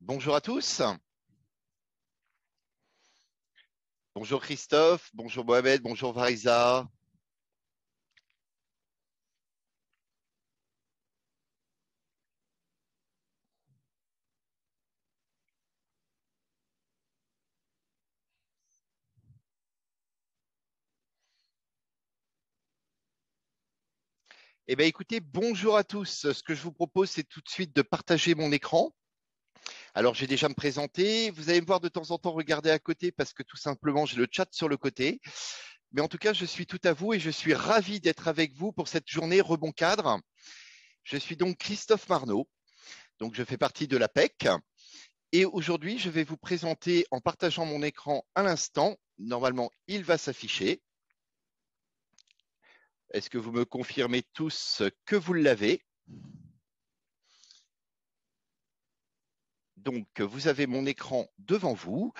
Bonjour à tous. Bonjour Christophe, bonjour Mohamed, bonjour Varisa. Eh bien, écoutez, bonjour à tous. Ce que je vous propose, c'est tout de suite de partager mon écran. Alors, j'ai déjà me présenté. Vous allez me voir de temps en temps regarder à côté parce que tout simplement, j'ai le chat sur le côté. Mais en tout cas, je suis tout à vous et je suis ravi d'être avec vous pour cette journée Rebond Cadre. Je suis donc Christophe Marneau. Donc, je fais partie de l'APEC. Et aujourd'hui, je vais vous présenter en partageant mon écran à l'instant. Normalement, il va s'afficher. Est-ce que vous me confirmez tous que vous l'avez? Donc, vous avez mon écran devant vous.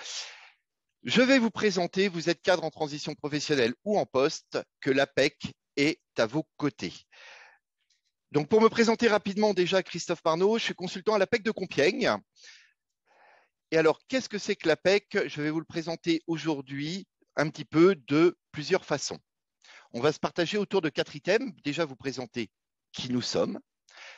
Je vais vous présenter, vous êtes cadre en transition professionnelle ou en poste, que l'APEC est à vos côtés. Donc, pour me présenter rapidement déjà, Christophe Marneau, je suis consultant à l'APEC de Compiègne. Et alors, qu'est-ce que c'est que l'APEC? Je vais vous le présenter aujourd'hui un petit peu de plusieurs façons. On va se partager autour de 4 items. Déjà, vous présenter qui nous sommes.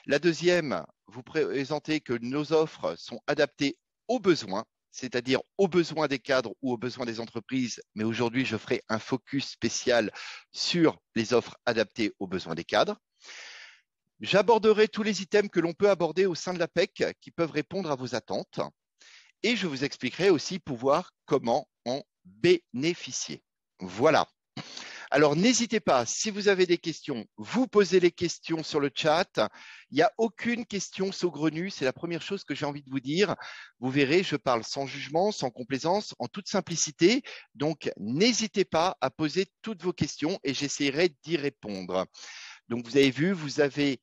La deuxième, vous présenter que nos offres sont adaptées aux besoins, c'est-à-dire aux besoins des cadres ou aux besoins des entreprises. Mais aujourd'hui, je ferai un focus spécial sur les offres adaptées aux besoins des cadres. J'aborderai tous les items que l'on peut aborder au sein de l'APEC qui peuvent répondre à vos attentes. Et je vous expliquerai aussi pouvoir comment en bénéficier. Voilà. Alors, n'hésitez pas, si vous avez des questions, vous posez les questions sur le chat. Il n'y a aucune question saugrenue, c'est la première chose que j'ai envie de vous dire. Vous verrez, je parle sans jugement, sans complaisance, en toute simplicité. Donc, n'hésitez pas à poser toutes vos questions et j'essaierai d'y répondre. Donc, vous avez vu, vous avez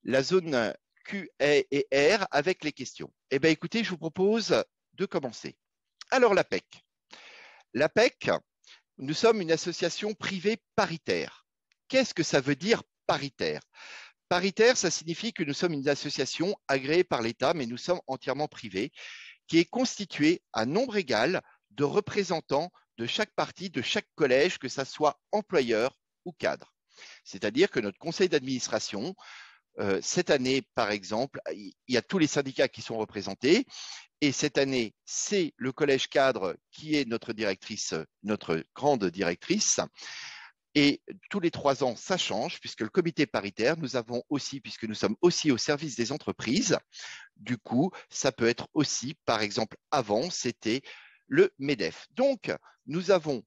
la zone Q et R avec les questions. Eh bien, écoutez, je vous propose de commencer. Alors, l'APEC. L'APEC, nous sommes une association privée paritaire. Qu'est-ce que ça veut dire paritaire? Paritaire, ça signifie que nous sommes une association agréée par l'État, mais nous sommes entièrement privés, qui est constituée à nombre égal de représentants de chaque partie, de chaque collège, que ça soit employeur ou cadre. C'est-à-dire que notre conseil d'administration, cette année, par exemple, il y a tous les syndicats qui sont représentés. Et cette année, c'est le collège cadre qui est notre directrice, notre grande directrice. Et tous les 3 ans, ça change, puisque le comité paritaire, nous avons aussi, puisque nous sommes aussi au service des entreprises, du coup, ça peut être aussi, par exemple, avant, c'était le MEDEF. Donc, nous avons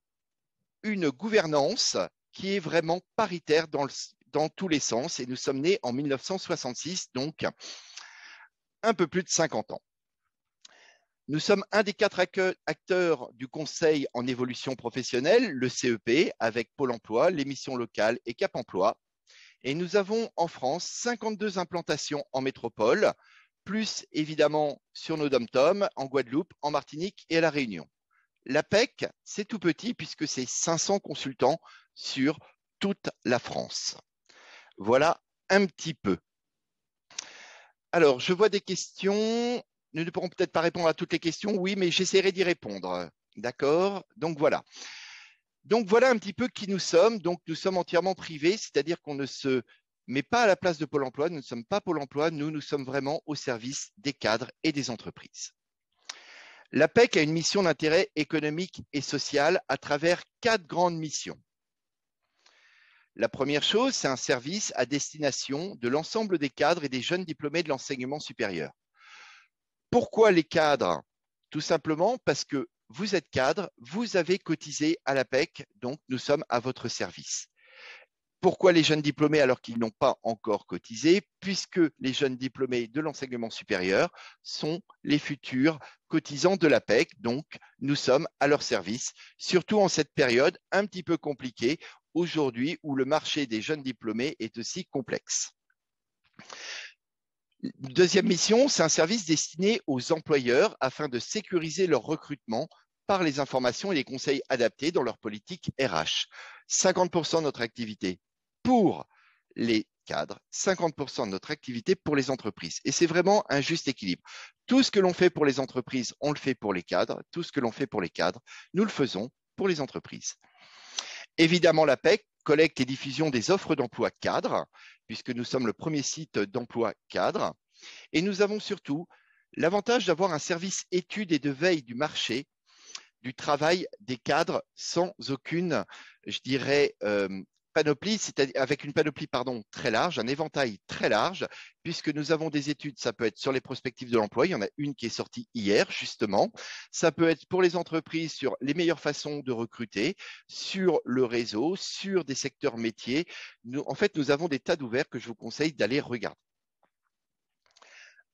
une gouvernance qui est vraiment paritaire dans tous les sens, et nous sommes nés en 1966, donc un peu plus de 50 ans. Nous sommes un des 4 acteurs du Conseil en évolution professionnelle, le CEP, avec Pôle emploi, les missions locales et Cap emploi. Et nous avons en France 52 implantations en métropole, plus évidemment sur nos dom-toms, en Guadeloupe, en Martinique et à La Réunion. L'APEC, c'est tout petit puisque c'est 500 consultants sur toute la France. Voilà un petit peu. Alors, je vois des questions. Nous ne pourrons peut-être pas répondre à toutes les questions, oui, mais j'essaierai d'y répondre. D'accord? Donc voilà. Donc voilà un petit peu qui nous sommes. Donc nous sommes entièrement privés, c'est-à-dire qu'on ne se met pas à la place de Pôle emploi. Nous ne sommes pas Pôle emploi. Nous sommes vraiment au service des cadres et des entreprises. L'APEC a une mission d'intérêt économique et social à travers 4 grandes missions. La première chose, c'est un service à destination de l'ensemble des cadres et des jeunes diplômés de l'enseignement supérieur. Pourquoi les cadres? Tout simplement parce que vous êtes cadre, vous avez cotisé à l'APEC, donc nous sommes à votre service. Pourquoi les jeunes diplômés alors qu'ils n'ont pas encore cotisé? Puisque les jeunes diplômés de l'enseignement supérieur sont les futurs cotisants de l'APEC, donc nous sommes à leur service, surtout en cette période un petit peu compliquée aujourd'hui où le marché des jeunes diplômés est aussi complexe. Deuxième mission, c'est un service destiné aux employeurs afin de sécuriser leur recrutement par les informations et les conseils adaptés dans leur politique RH. 50% de notre activité pour les cadres, 50% de notre activité pour les entreprises. Et c'est vraiment un juste équilibre. Tout ce que l'on fait pour les entreprises, on le fait pour les cadres. Tout ce que l'on fait pour les cadres, nous le faisons pour les entreprises. Évidemment, l'APEC collecte et diffusion des offres d'emploi cadres, puisque nous sommes le premier site d'emploi cadre. Et nous avons surtout l'avantage d'avoir un service étude et de veille du marché du travail des cadres sans aucune, je dirais, panoplie, c'est-à-dire avec une panoplie très large, un éventail très large, puisque nous avons des études, ça peut être sur les perspectives de l'emploi, il y en a une qui est sortie hier justement, ça peut être pour les entreprises sur les meilleures façons de recruter, sur le réseau, sur des secteurs métiers. En fait, nous avons des tas d'ouverts que je vous conseille d'aller regarder.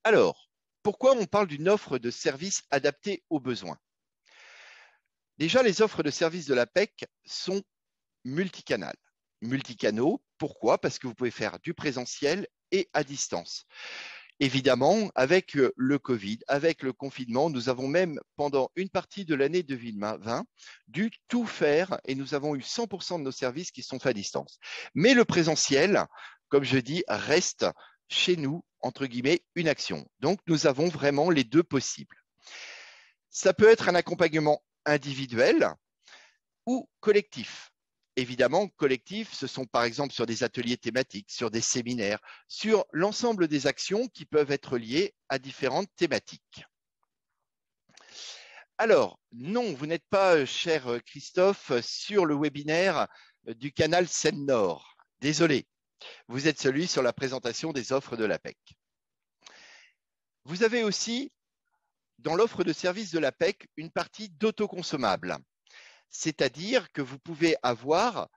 Alors, pourquoi on parle d'une offre de service adaptée aux besoins? Déjà, les offres de services de l'APEC sont multicanales. Multicanaux, pourquoi? Parce que vous pouvez faire du présentiel et à distance. Évidemment, avec le Covid, avec le confinement, nous avons même, pendant une partie de l'année 2020, dû tout faire et nous avons eu 100% de nos services qui sont faits à distance. Mais le présentiel, comme je dis, reste chez nous, entre guillemets, une action. Donc, nous avons vraiment les deux possibles. Ça peut être un accompagnement individuel ou collectif. Évidemment, collectif, ce sont par exemple sur des ateliers thématiques, sur des séminaires, sur l'ensemble des actions qui peuvent être liées à différentes thématiques. Alors, non, vous n'êtes pas, cher Christophe, sur le webinaire du canal Seine-Nord. Désolé, vous êtes celui sur la présentation des offres de l'APEC. Vous avez aussi, dans l'offre de services de l'APEC, une partie d'autoconsommables. C'est-à-dire que vous pouvez avoir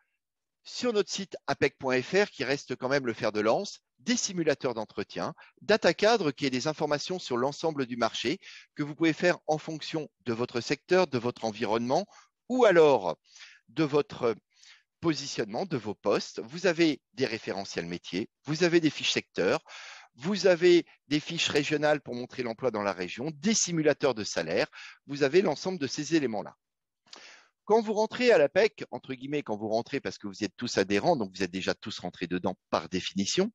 sur notre site apec.fr, qui reste quand même le fer de lance, des simulateurs d'entretien, DataCadre, qui est des informations sur l'ensemble du marché que vous pouvez faire en fonction de votre secteur, de votre environnement ou alors de votre positionnement, de vos postes. Vous avez des référentiels métiers, vous avez des fiches secteurs, vous avez des fiches régionales pour montrer l'emploi dans la région, des simulateurs de salaire, vous avez l'ensemble de ces éléments-là. Quand vous rentrez à l'APEC, entre guillemets, quand vous rentrez parce que vous êtes tous adhérents, donc vous êtes déjà tous rentrés dedans par définition,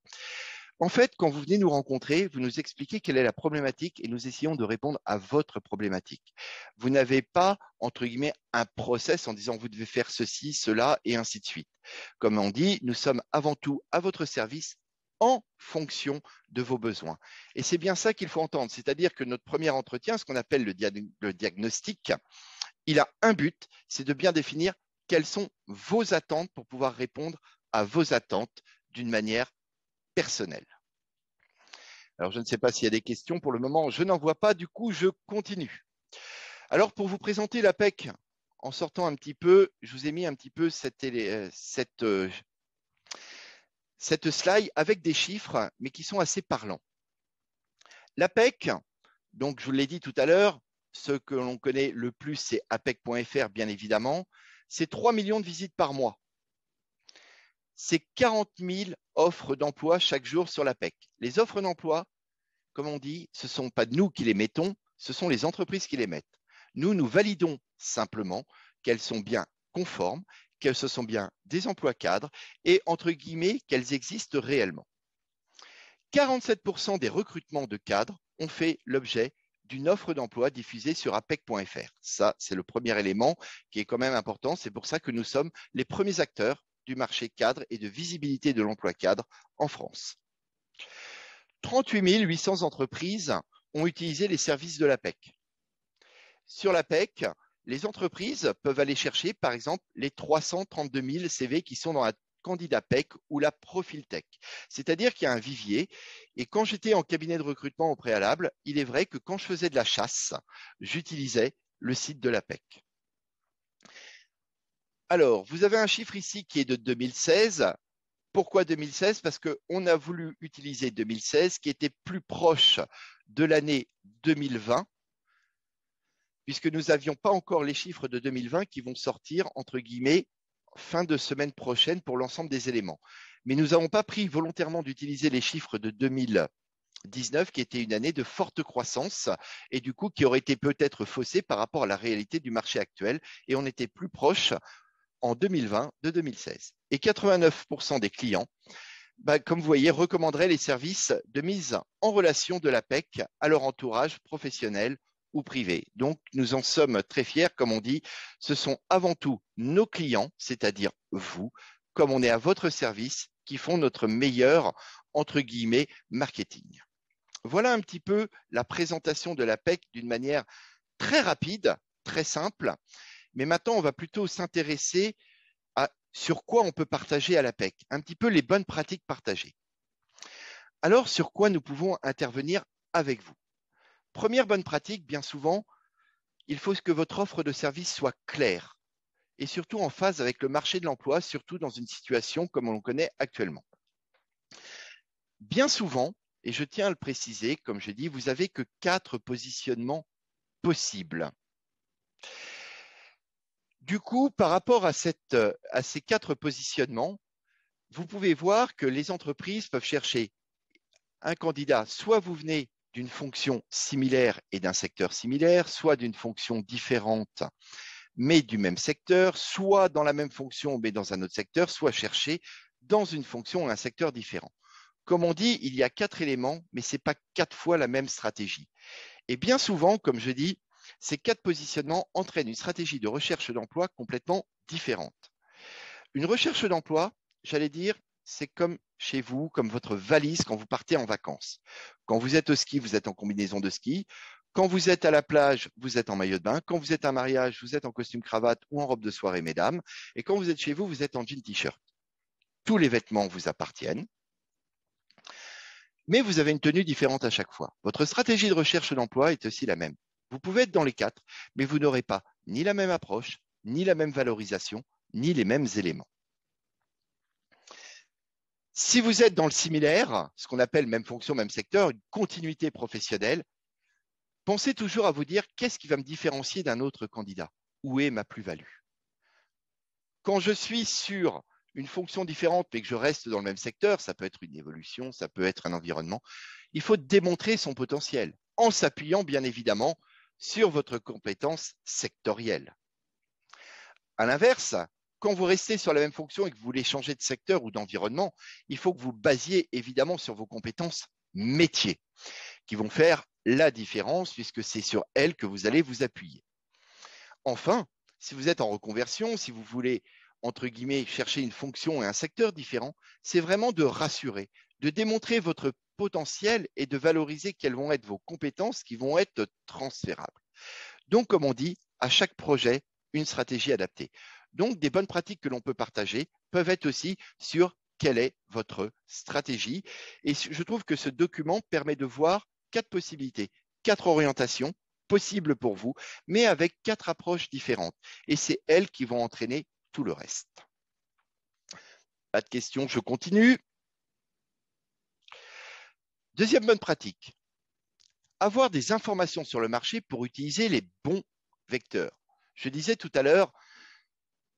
en fait, quand vous venez nous rencontrer, vous nous expliquez quelle est la problématique et nous essayons de répondre à votre problématique. Vous n'avez pas, entre guillemets, un process en disant vous devez faire ceci, cela et ainsi de suite. Comme on dit, nous sommes avant tout à votre service en fonction de vos besoins. Et c'est bien ça qu'il faut entendre, c'est-à-dire que notre premier entretien, ce qu'on appelle le diagnostic, il a un but, c'est de bien définir quelles sont vos attentes pour pouvoir répondre à vos attentes d'une manière personnelle. Alors, je ne sais pas s'il y a des questions. Pour le moment, je n'en vois pas. Du coup, je continue. Alors, pour vous présenter l'APEC, en sortant un petit peu, je vous ai mis un petit peu cette slide avec des chiffres, mais qui sont assez parlants. L'APEC, donc je vous l'ai dit tout à l'heure, ce que l'on connaît le plus, c'est apec.fr, bien évidemment. C'est 3 millions de visites par mois. C'est 40 000 offres d'emploi chaque jour sur l'APEC. Les offres d'emploi, comme on dit, ce ne sont pas nous qui les mettons, ce sont les entreprises qui les mettent. Nous validons simplement qu'elles sont bien conformes, qu'elles ce sont bien des emplois cadres et, entre guillemets, qu'elles existent réellement. 47% des recrutements de cadres ont fait l'objet d'une offre d'emploi diffusée sur apec.fr. Ça, c'est le premier élément qui est quand même important. C'est pour ça que nous sommes les premiers acteurs du marché cadre et de visibilité de l'emploi cadre en France. 38 800 entreprises ont utilisé les services de l'APEC. Sur l'APEC, les entreprises peuvent aller chercher, par exemple, les 332 000 CV qui sont dans la candidat PEC ou la Profil Tech. C'est-à-dire qu'il y a un vivier. Et quand j'étais en cabinet de recrutement au préalable, il est vrai que quand je faisais de la chasse, j'utilisais le site de l'APEC. Alors, vous avez un chiffre ici qui est de 2016. Pourquoi 2016? Parce qu'on a voulu utiliser 2016 qui était plus proche de l'année 2020, puisque nous n'avions pas encore les chiffres de 2020 qui vont sortir, entre guillemets, fin de semaine prochaine pour l'ensemble des éléments. Mais nous n'avons pas pris volontairement d'utiliser les chiffres de 2019, qui était une année de forte croissance et du coup qui aurait été peut-être faussée par rapport à la réalité du marché actuel. Et on était plus proche en 2020 de 2016. Et 89% des clients comme vous voyez, recommanderaient les services de mise en relation de l'APEC à leur entourage professionnel ou privé. Donc, nous en sommes très fiers. Comme on dit, ce sont avant tout nos clients, c'est-à-dire vous, comme on est à votre service, qui font notre meilleur, entre guillemets, marketing. Voilà un petit peu la présentation de l'APEC d'une manière très rapide, très simple. Mais maintenant, on va plutôt s'intéresser à sur quoi on peut partager à l'APEC, un petit peu les bonnes pratiques partagées. Alors, sur quoi nous pouvons intervenir avec vous? Première bonne pratique, bien souvent, il faut que votre offre de service soit claire et surtout en phase avec le marché de l'emploi, surtout dans une situation comme on le connaît actuellement. Bien souvent, et je tiens à le préciser, comme je dis, vous n'avez que 4 positionnements possibles. Du coup, par rapport à ces 4 positionnements, vous pouvez voir que les entreprises peuvent chercher un candidat, soit vous venez d'une fonction similaire et d'un secteur similaire, soit d'une fonction différente mais du même secteur, soit dans la même fonction mais dans un autre secteur, soit chercher dans une fonction et un secteur différent. Comme on dit, il y a 4 éléments, mais ce n'est pas 4 fois la même stratégie. Et bien souvent, comme je dis, ces 4 positionnements entraînent une stratégie de recherche d'emploi complètement différente. Une recherche d'emploi, j'allais dire, c'est comme chez vous, comme votre valise quand vous partez en vacances. Quand vous êtes au ski, vous êtes en combinaison de ski. Quand vous êtes à la plage, vous êtes en maillot de bain. Quand vous êtes à un mariage, vous êtes en costume cravate ou en robe de soirée, mesdames. Et quand vous êtes chez vous, vous êtes en jean t-shirt. Tous les vêtements vous appartiennent, mais vous avez une tenue différente à chaque fois. Votre stratégie de recherche d'emploi est aussi la même. Vous pouvez être dans les 4, mais vous n'aurez pas ni la même approche, ni la même valorisation, ni les mêmes éléments. Si vous êtes dans le similaire, ce qu'on appelle même fonction, même secteur, une continuité professionnelle, pensez toujours à vous dire qu'est-ce qui va me différencier d'un autre candidat? Où est ma plus-value? Quand je suis sur une fonction différente mais que je reste dans le même secteur, ça peut être une évolution, ça peut être un environnement, il faut démontrer son potentiel en s'appuyant bien évidemment sur votre compétence sectorielle. À l'inverse, quand vous restez sur la même fonction et que vous voulez changer de secteur ou d'environnement, il faut que vous basiez évidemment sur vos compétences métiers qui vont faire la différence puisque c'est sur elles que vous allez vous appuyer. Enfin, si vous êtes en reconversion, si vous voulez, entre guillemets, chercher une fonction et un secteur différent, c'est vraiment de rassurer, de démontrer votre potentiel et de valoriser quelles vont être vos compétences qui vont être transférables. Donc, comme on dit, à chaque projet, une stratégie adaptée. Donc, des bonnes pratiques que l'on peut partager peuvent être aussi sur quelle est votre stratégie. Et je trouve que ce document permet de voir 4 possibilités, 4 orientations possibles pour vous, mais avec 4 approches différentes. Et c'est elles qui vont entraîner tout le reste. Pas de questions, je continue. Deuxième bonne pratique, avoir des informations sur le marché pour utiliser les bons vecteurs. Je disais tout à l'heure,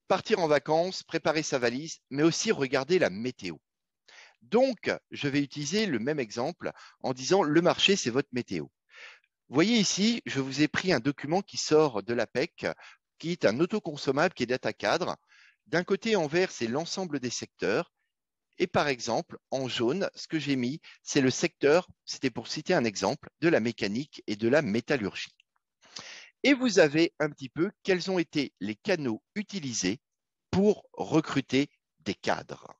partir en vacances, préparer sa valise, mais aussi regarder la météo. Donc, je vais utiliser le même exemple en disant le marché, c'est votre météo. Vous voyez ici, je vous ai pris un document qui sort de l'APEC, qui est un autoconsommable, qui est data cadre. D'un côté, en vert, c'est l'ensemble des secteurs. Et par exemple, en jaune, ce que j'ai mis, c'est le secteur, c'était pour citer un exemple, de la mécanique et de la métallurgie. Et vous avez un petit peu quels ont été les canaux utilisés pour recruter des cadres.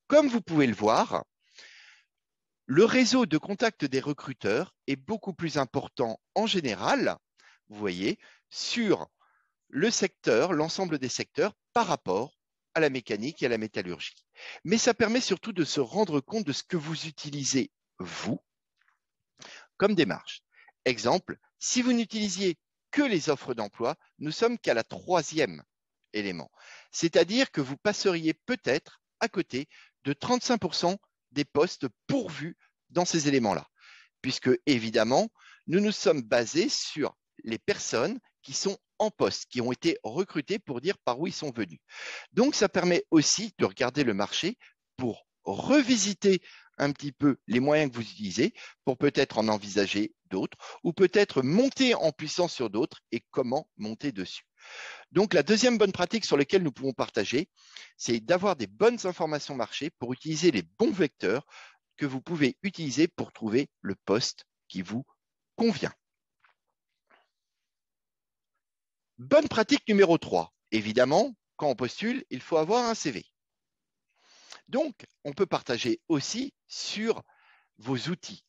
Comme vous pouvez le voir, le réseau de contact des recruteurs est beaucoup plus important en général, vous voyez, sur le secteur, l'ensemble des secteurs par rapport à la mécanique et à la métallurgie. Mais ça permet surtout de se rendre compte de ce que vous utilisez, vous, comme démarche. Exemple, si vous n'utilisiez que les offres d'emploi, nous sommes qu'à la 3e élément. C'est-à-dire que vous passeriez peut-être à côté de 35% des postes pourvus dans ces éléments-là. Puisque, évidemment, nous nous sommes basés sur les personnes qui sont en poste, qui ont été recrutées pour dire par où ils sont venus. Donc, ça permet aussi de regarder le marché pour revisiter un petit peu les moyens que vous utilisez pour peut-être en envisager d'autres ou peut-être monter en puissance sur d'autres et comment monter dessus. Donc, la deuxième bonne pratique sur laquelle nous pouvons partager, c'est d'avoir des bonnes informations marché pour utiliser les bons vecteurs que vous pouvez utiliser pour trouver le poste qui vous convient. Bonne pratique numéro 3. Évidemment, quand on postule, il faut avoir un CV. Donc, on peut partager aussi sur vos outils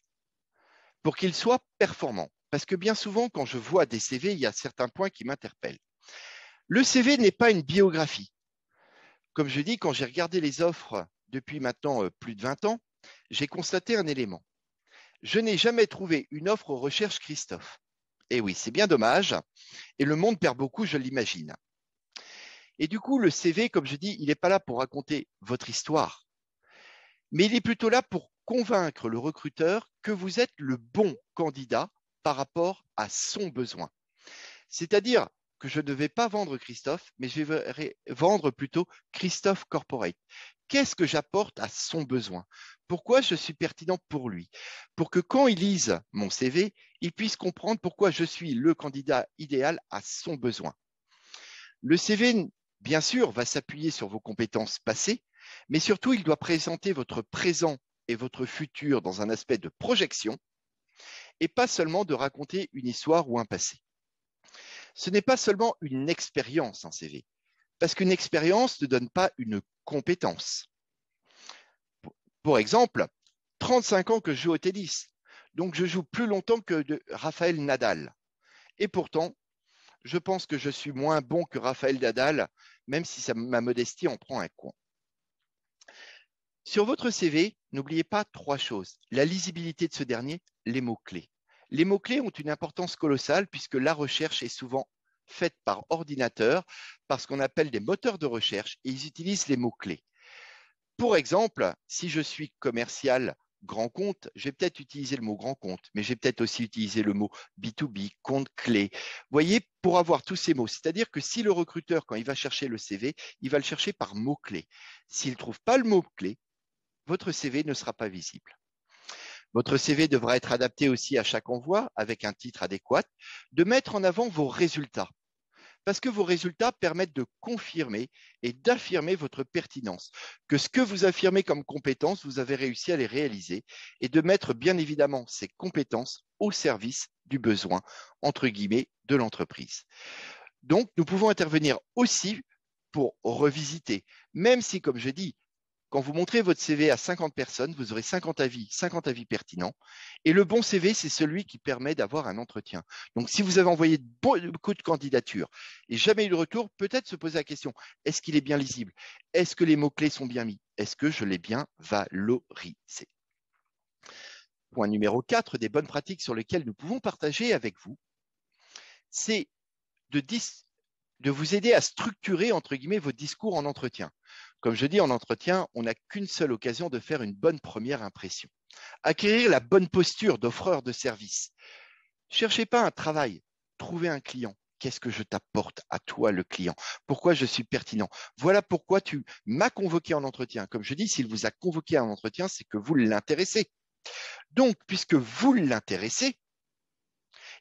pour qu'ils soient performants. Parce que bien souvent, quand je vois des CV, il y a certains points qui m'interpellent. Le CV n'est pas une biographie. Comme je dis, quand j'ai regardé les offres depuis maintenant plus de 20 ans, j'ai constaté un élément. Je n'ai jamais trouvé une offre recherche Christophe. Et oui, c'est bien dommage. Et le monde perd beaucoup, je l'imagine. Et du coup, le CV, comme je dis, il n'est pas là pour raconter votre histoire, mais il est plutôt là pour convaincre le recruteur que vous êtes le bon candidat par rapport à son besoin. C'est-à-dire que je ne vais pas vendre Christophe, mais je vais vendre plutôt Christophe Corporate. Qu'est-ce que j'apporte à son besoin? Pourquoi je suis pertinent pour lui? Pour que quand il lise mon CV, il puisse comprendre pourquoi je suis le candidat idéal à son besoin. Le CV, bien sûr, va s'appuyer sur vos compétences passées, mais surtout, il doit présenter votre présent et votre futur dans un aspect de projection et pas seulement de raconter une histoire ou un passé. Ce n'est pas seulement une expérience, un CV, parce qu'une expérience ne donne pas une compétence. Pour exemple, 35 ans que je joue au tennis, donc je joue plus longtemps que Rafael Nadal. Et pourtant, je pense que je suis moins bon que Rafael Nadal, même si ma modestie en prend un coin. Sur votre CV, n'oubliez pas 3 choses. La lisibilité de ce dernier, les mots-clés. Les mots-clés ont une importance colossale puisque la recherche est souvent faite par ordinateur, par ce qu'on appelle des moteurs de recherche, et ils utilisent les mots-clés. Pour exemple, si je suis commercial grand compte, je vais peut-être utiliser le mot grand compte, mais je vais peut-être aussi utiliser le mot B2B, compte clé. Vous voyez, pour avoir tous ces mots, c'est-à-dire que si le recruteur, quand il va chercher le CV, il va le chercher par mots-clés. S'il ne trouve pas le mot-clé, votre CV ne sera pas visible. Votre CV devra être adapté aussi à chaque envoi avec un titre adéquat, de mettre en avant vos résultats. Parce que vos résultats permettent de confirmer et d'affirmer votre pertinence, que ce que vous affirmez comme compétences, vous avez réussi à les réaliser et de mettre bien évidemment ces compétences au service du besoin, entre guillemets, de l'entreprise. Donc, nous pouvons intervenir aussi pour revisiter, même si, comme je dis, quand vous montrez votre CV à 50 personnes, vous aurez 50 avis pertinents. Et le bon CV, c'est celui qui permet d'avoir un entretien. Donc, si vous avez envoyé beaucoup de candidatures et jamais eu de retour, peut-être se poser la question, est-ce qu'il est bien lisible? Est-ce que les mots-clés sont bien mis? Est-ce que je l'ai bien valorisé? Point numéro 4, des bonnes pratiques sur lesquelles nous pouvons partager avec vous, c'est de vous aider à structurer, entre guillemets, vos discours en entretien. Comme je dis, en entretien, on n'a qu'une seule occasion de faire une bonne première impression. Acquérir la bonne posture d'offreur de service. Cherchez pas un travail, trouvez un client. Qu'est-ce que je t'apporte à toi, le client? Pourquoi je suis pertinent? Voilà pourquoi tu m'as convoqué en entretien. Comme je dis, s'il vous a convoqué en entretien, c'est que vous l'intéressez. Donc, puisque vous l'intéressez,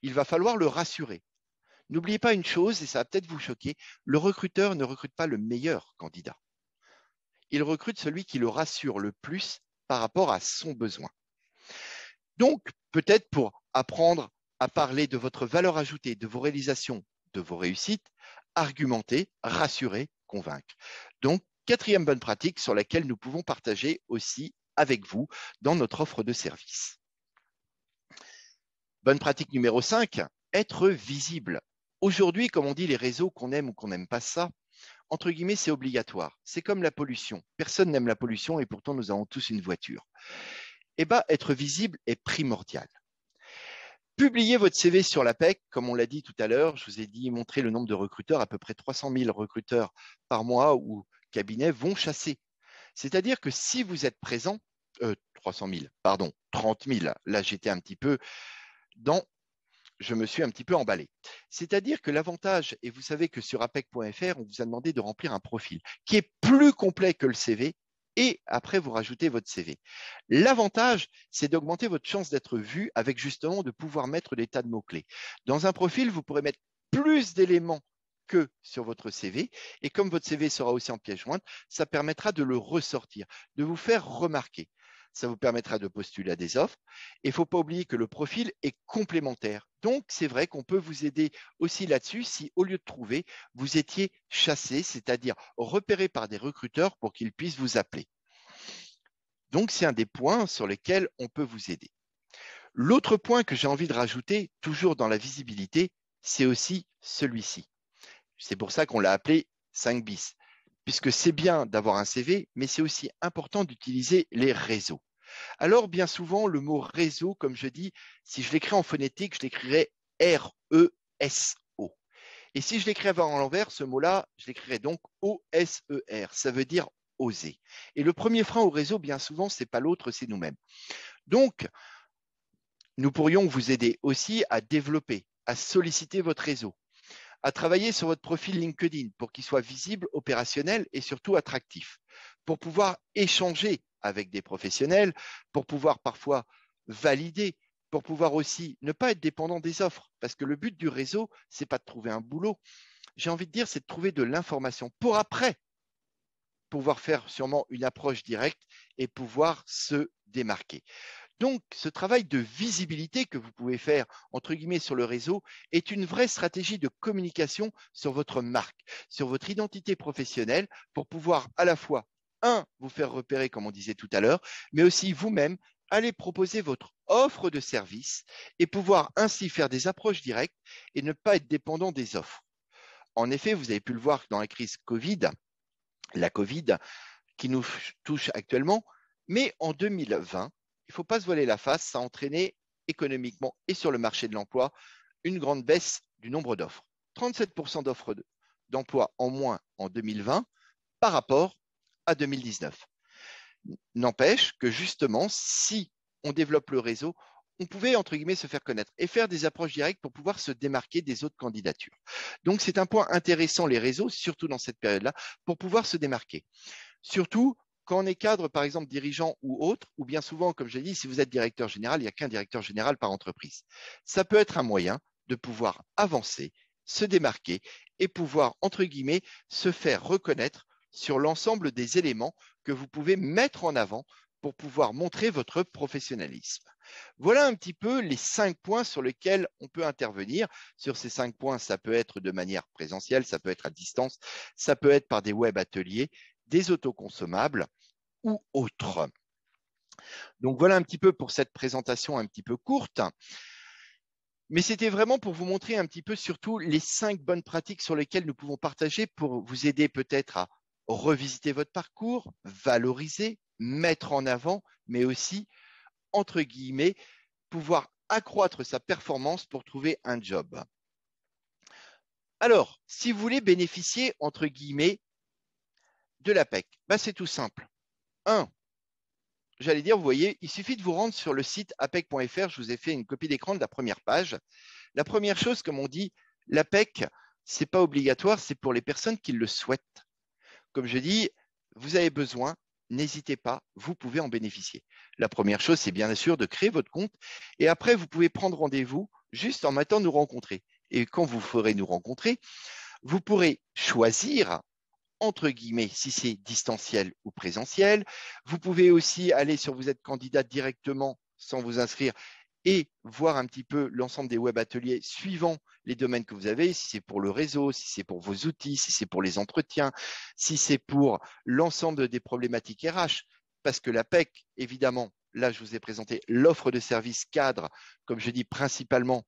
il va falloir le rassurer. N'oubliez pas une chose, et ça va peut-être vous choquer, le recruteur ne recrute pas le meilleur candidat. Il recrute celui qui le rassure le plus par rapport à son besoin. Donc, peut-être pour apprendre à parler de votre valeur ajoutée, de vos réalisations, de vos réussites, argumenter, rassurer, convaincre. Donc, 4e bonne pratique sur laquelle nous pouvons partager aussi avec vous dans notre offre de service. Bonne pratique numéro 5, être visible. Aujourd'hui, comme on dit, les réseaux, qu'on aime ou qu'on n'aime pas ça, entre guillemets, c'est obligatoire. C'est comme la pollution. Personne n'aime la pollution et pourtant nous avons tous une voiture. Eh bien, être visible est primordial. Publiez votre CV sur l'APEC, comme on l'a dit tout à l'heure. Je vous ai dit montrer le nombre de recruteurs, à peu près 300 000 recruteurs par mois ou cabinets vont chasser. C'est-à-dire que si vous êtes présent, 300 000, pardon, 30 000, là j'étais un petit peu je me suis un petit peu emballé. C'est-à-dire que l'avantage, et vous savez que sur apec.fr, on vous a demandé de remplir un profil qui est plus complet que le CV et après vous rajoutez votre CV. L'avantage, c'est d'augmenter votre chance d'être vu avec justement de pouvoir mettre des tas de mots-clés. Dans un profil, vous pourrez mettre plus d'éléments que sur votre CV. Et comme votre CV sera aussi en pièce jointe, ça permettra de le ressortir, de vous faire remarquer. Ça vous permettra de postuler à des offres. Et il ne faut pas oublier que le profil est complémentaire. Donc, c'est vrai qu'on peut vous aider aussi là-dessus si, au lieu de trouver, vous étiez chassé, c'est-à-dire repéré par des recruteurs pour qu'ils puissent vous appeler. Donc, c'est un des points sur lesquels on peut vous aider. L'autre point que j'ai envie de rajouter, toujours dans la visibilité, c'est aussi celui-ci. C'est pour ça qu'on l'a appelé 5 bis, puisque c'est bien d'avoir un CV, mais c'est aussi important d'utiliser les réseaux. Alors, bien souvent, le mot réseau, comme je dis, si je l'écris en phonétique, je l'écrirais R-E-S-O. Et si je l'écrivais en l'envers, ce mot-là, je l'écrirais donc O-S-E-R. Ça veut dire oser. Et le premier frein au réseau, bien souvent, ce n'est pas l'autre, c'est nous-mêmes. Donc, nous pourrions vous aider aussi à développer, à solliciter votre réseau, à travailler sur votre profil LinkedIn pour qu'il soit visible, opérationnel et surtout attractif, pour pouvoir échanger avec des professionnels, pour pouvoir parfois valider, pour pouvoir aussi ne pas être dépendant des offres, parce que le but du réseau, ce n'est pas de trouver un boulot, j'ai envie de dire, c'est de trouver de l'information pour après pouvoir faire sûrement une approche directe et pouvoir se démarquer. Donc, ce travail de visibilité que vous pouvez faire, entre guillemets, sur le réseau est une vraie stratégie de communication sur votre marque, sur votre identité professionnelle pour pouvoir à la fois, vous faire repérer, comme on disait tout à l'heure, mais aussi vous-même aller proposer votre offre de service et pouvoir ainsi faire des approches directes et ne pas être dépendant des offres. En effet, vous avez pu le voir dans la crise Covid, la Covid qui nous touche actuellement, mais en 2020, il ne faut pas se voiler la face, ça a entraîné économiquement et sur le marché de l'emploi une grande baisse du nombre d'offres. 37% d'offres d'emploi en moins en 2020 par rapport à 2019. N'empêche que justement, si on développe le réseau, on pouvait, entre guillemets, se faire connaître et faire des approches directes pour pouvoir se démarquer des autres candidatures. Donc, c'est un point intéressant, les réseaux, surtout dans cette période-là, pour pouvoir se démarquer. Surtout quand on est cadre, par exemple, dirigeant ou autre, ou bien souvent, comme je l'ai dit, si vous êtes directeur général, il n'y a qu'un directeur général par entreprise. Ça peut être un moyen de pouvoir avancer, se démarquer et pouvoir, entre guillemets, se faire reconnaître sur l'ensemble des éléments que vous pouvez mettre en avant pour pouvoir montrer votre professionnalisme. Voilà un petit peu les 5 points sur lesquels on peut intervenir. Sur ces 5 points, ça peut être de manière présentielle, ça peut être à distance, ça peut être par des web ateliers, des autoconsommables ou autres. Donc voilà un petit peu pour cette présentation un petit peu courte. Mais c'était vraiment pour vous montrer un petit peu surtout les 5 bonnes pratiques sur lesquelles nous pouvons partager pour vous aider peut-être à revisiter votre parcours, valoriser, mettre en avant, mais aussi, entre guillemets, pouvoir accroître sa performance pour trouver un job. Alors, si vous voulez bénéficier, entre guillemets, de l'APEC, c'est tout simple. J'allais dire, vous voyez, il suffit de vous rendre sur le site apec.fr. Je vous ai fait une copie d'écran de la première page. La première chose, comme on dit, l'APEC, ce n'est pas obligatoire, c'est pour les personnes qui le souhaitent. Comme je dis, vous avez besoin, n'hésitez pas, vous pouvez en bénéficier. La première chose, c'est bien sûr de créer votre compte et après, vous pouvez prendre rendez-vous juste en m'attendant nous rencontrer. Et quand vous ferez nous rencontrer, vous pourrez choisir, entre guillemets, si c'est distanciel ou présentiel. Vous pouvez aussi aller sur Vous êtes candidat directement sans vous inscrire et voir un petit peu l'ensemble des web ateliers suivant les domaines que vous avez, si c'est pour le réseau, si c'est pour vos outils, si c'est pour les entretiens, si c'est pour l'ensemble des problématiques RH, parce que l'APEC, évidemment, là, je vous ai présenté l'offre de service cadre, comme je dis principalement,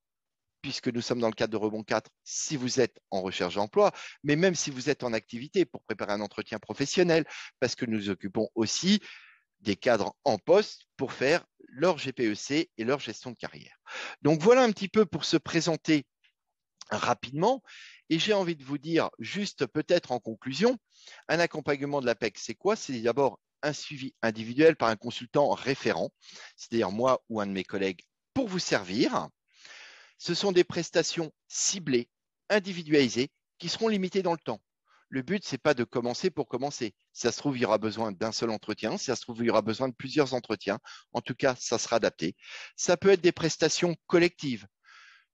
puisque nous sommes dans le cadre de Rebond 4, si vous êtes en recherche d'emploi, mais même si vous êtes en activité pour préparer un entretien professionnel, parce que nous occupons aussi des cadres en poste pour faire leur GPEC et leur gestion de carrière. Donc voilà un petit peu pour se présenter rapidement. Et j'ai envie de vous dire, juste peut-être en conclusion, un accompagnement de l'APEC, c'est quoi? C'est d'abord un suivi individuel par un consultant référent, c'est-à-dire moi ou un de mes collègues, pour vous servir. Ce sont des prestations ciblées, individualisées, qui seront limitées dans le temps. Le but, ce n'est pas de commencer pour commencer. Si ça se trouve, il y aura besoin d'un seul entretien. Si ça se trouve, il y aura besoin de plusieurs entretiens. En tout cas, ça sera adapté. Ça peut être des prestations collectives,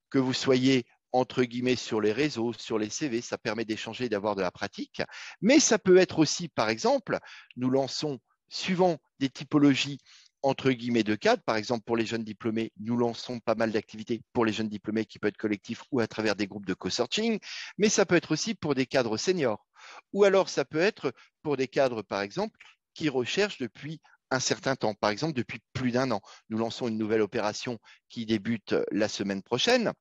que vous soyez entre guillemets sur les réseaux, sur les CV, ça permet d'échanger et d'avoir de la pratique. Mais ça peut être aussi, par exemple, nous lançons, suivant des typologies entre guillemets de cadres, par exemple pour les jeunes diplômés, nous lançons pas mal d'activités pour les jeunes diplômés qui peut être collectif ou à travers des groupes de co-searching, mais ça peut être aussi pour des cadres seniors. Ou alors ça peut être pour des cadres, par exemple, qui recherchent depuis un certain temps, par exemple depuis plus d'1 an. Nous lançons une nouvelle opération qui débute la semaine prochaine,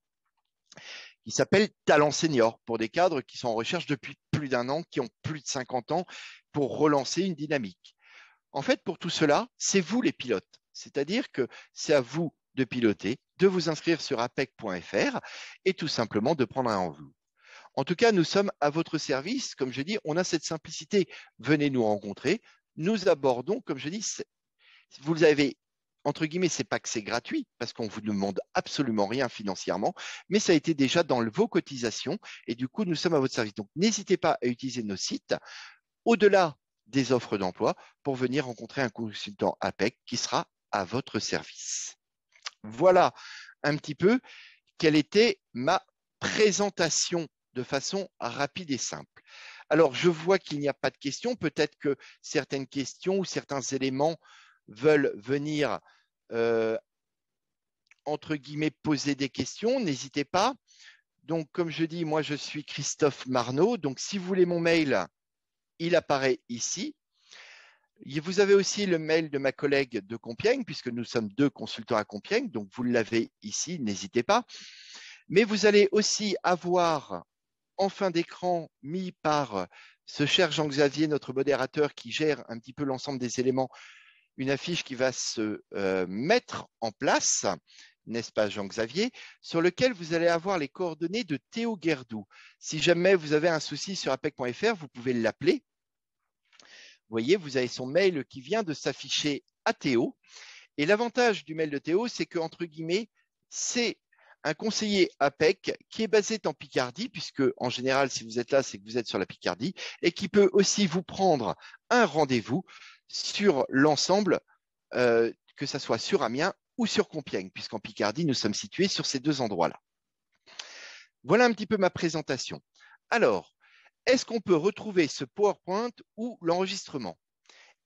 qui s'appelle Talent Senior, pour des cadres qui sont en recherche depuis plus d'1 an, qui ont plus de 50 ans, pour relancer une dynamique. En fait, pour tout cela, c'est vous les pilotes. C'est-à-dire que c'est à vous de piloter, de vous inscrire sur apec.fr et tout simplement de prendre un rendez-vous. En tout cas, nous sommes à votre service. Comme je dis, on a cette simplicité. Venez nous rencontrer. Nous abordons, comme je dis, vous avez, entre guillemets, c'est pas que c'est gratuit parce qu'on vous demande absolument rien financièrement, mais ça a été déjà dans vos cotisations et du coup, nous sommes à votre service. Donc, n'hésitez pas à utiliser nos sites au-delà des offres d'emploi pour venir rencontrer un consultant APEC qui sera à votre service. Voilà un petit peu quelle était ma présentation de façon rapide et simple. Alors, je vois qu'il n'y a pas de questions. Peut-être que certaines questions ou certains éléments veulent venir, entre guillemets, poser des questions. N'hésitez pas. Donc, comme je dis, moi, je suis Christophe Marneau. Donc, si vous voulez mon mail, il apparaît ici. Vous avez aussi le mail de ma collègue de Compiègne, puisque nous sommes 2 consultants à Compiègne. Donc, vous l'avez ici, n'hésitez pas. Mais vous allez aussi avoir en fin d'écran, mis par ce cher Jean-Xavier, notre modérateur qui gère un petit peu l'ensemble des éléments, une affiche qui va se mettre en place, n'est-ce pas Jean-Xavier, sur lequel vous allez avoir les coordonnées de Théo Guerdou. Si jamais vous avez un souci sur apec.fr, vous pouvez l'appeler. Vous voyez, vous avez son mail qui vient de s'afficher à Théo. Et l'avantage du mail de Théo, c'est que, entre guillemets, c'est un conseiller APEC qui est basé en Picardie, puisque en général, si vous êtes là, c'est que vous êtes sur la Picardie, et qui peut aussi vous prendre un rendez-vous sur l'ensemble, que ce soit sur Amiens ou sur Compiègne, puisqu'en Picardie, nous sommes situés sur ces 2 endroits-là. Voilà un petit peu ma présentation. Alors, est-ce qu'on peut retrouver ce PowerPoint ou l'enregistrement ?